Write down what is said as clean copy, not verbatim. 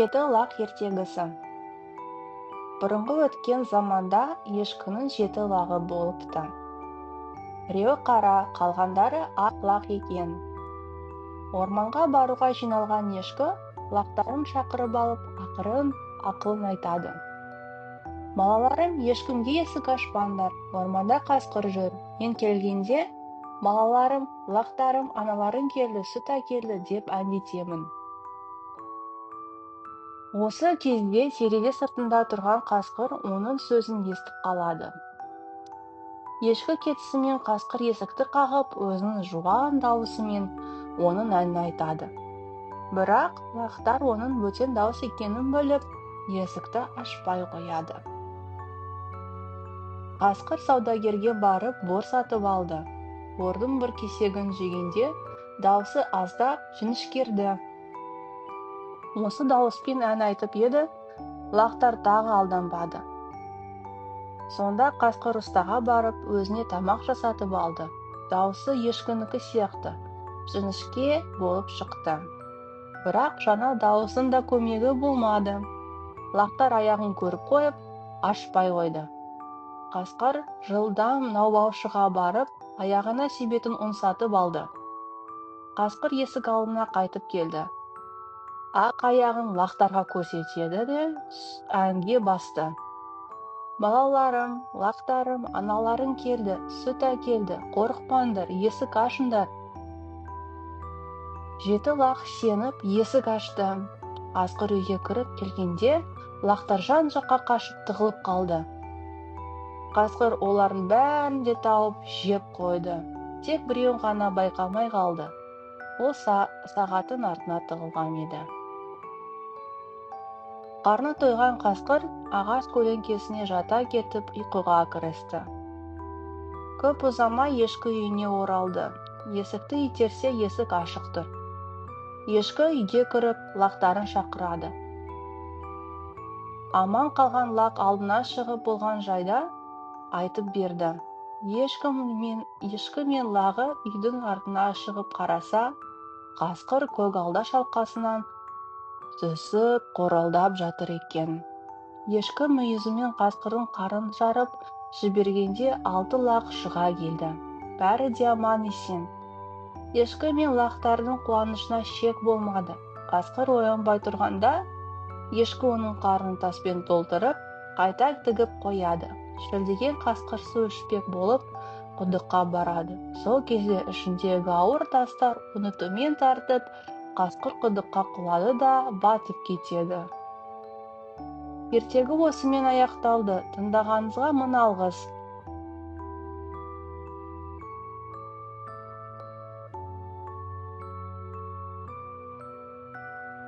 Жеті лақ ертегісі. Бұрынғы өткен заманда ешкінің жеті лағы болыпты. Біреуі қара, қалғандары ақ лақ екен. Орманға баруға жиналған ешкі лақтарын шақырып алып, ақырын ақылын айтады. Балаларым, ешкімге есік ашпаңдар, орманда қасқыр жүр. Мен келгенде, балаларым, лақтарым, аналарың келді, сүт әкелді деп әндетемін. Осы кезде терезе сыртында тұрған қасқыр оның сөзін естіп қалады. Ешкі кетісімен қасқыр есікті қағып, өзінің жуан дауысымен оның әнін айтады. Бірақ лақтар оның бөтен дауыс екенін біліп, есікті ашпай қояды. Қасқыр саудагерге барып, бор сатып алды. Бордың бір кесегін жегенде, даусы аздап жіңішкерді. Осы дауыспен ән айтып еді, лақтар тағы алданбады. Сонда қасқыр ұстаға барып, өзіне тамақ жасатып алды. Дауысы ешкінікі сияқты, жіңішке болып шықты. Бірақ жаңа дауысын да көмегі болмады. Лақтар аяғын көріп қойып, ашпай қойды. Қасқыр жылдам наубаушыға барып, аяғына себетін ұн сатып алды. Қасқыр есік алдына қайтып келді. Ақ аяғын лақтарға көрсетеді де әнге басты. Балаларым, лақтарым, аналарың келді, сүт әкелді, қорықпаңдар, есік ашыңдар. Жеті лақ сеніп есік ашты. Қасқыр үйге кіріп келгенде, лақтар жан-жаққа қашып тығылып қалды. Қасқыр олардың бәрін де тауып жеп қойды. Тек біреуін ғана байқамай қалды. Ол сағаттың артына тығылған еді. Қарны тойған қасқыр ағаш көлеңкесіне жата кетіп ұйқыға кірісті. Көп ұзамай ешкі үйіне оралды. Есікті итерсе, есік ашық тұр. Ешкі үйге кіріп, лақтарын шақырады. Аман қалған лақ алдына шығып болған жайда айтып берді. Ешкі мен лағы үйдің артына шығып қараса, қасқыр көгалда шалқасынан түсіп қорылдап жатыр екен. Ешкі мүйізімен қасқырдың қарнын жарып жібергенде 6 лақ шыға келді. Бәрі де аман есен. Ешкі мен лақтардың қуанышына шек болмады. Қасқыр оянбай тұрғанда, ешкі оның қарнын таспен толтырып, қайта тігіп қояды. Шөлдеген қасқыр су ішпек болып, құдыққа барады. Сол кезде ішіндегі ауыр тастар оны төмен тартып, қасқыр құдыққа құлады да батып кетеді. Ертегі осымен аяқталды. Тыңдағаныңызға мың алғыс.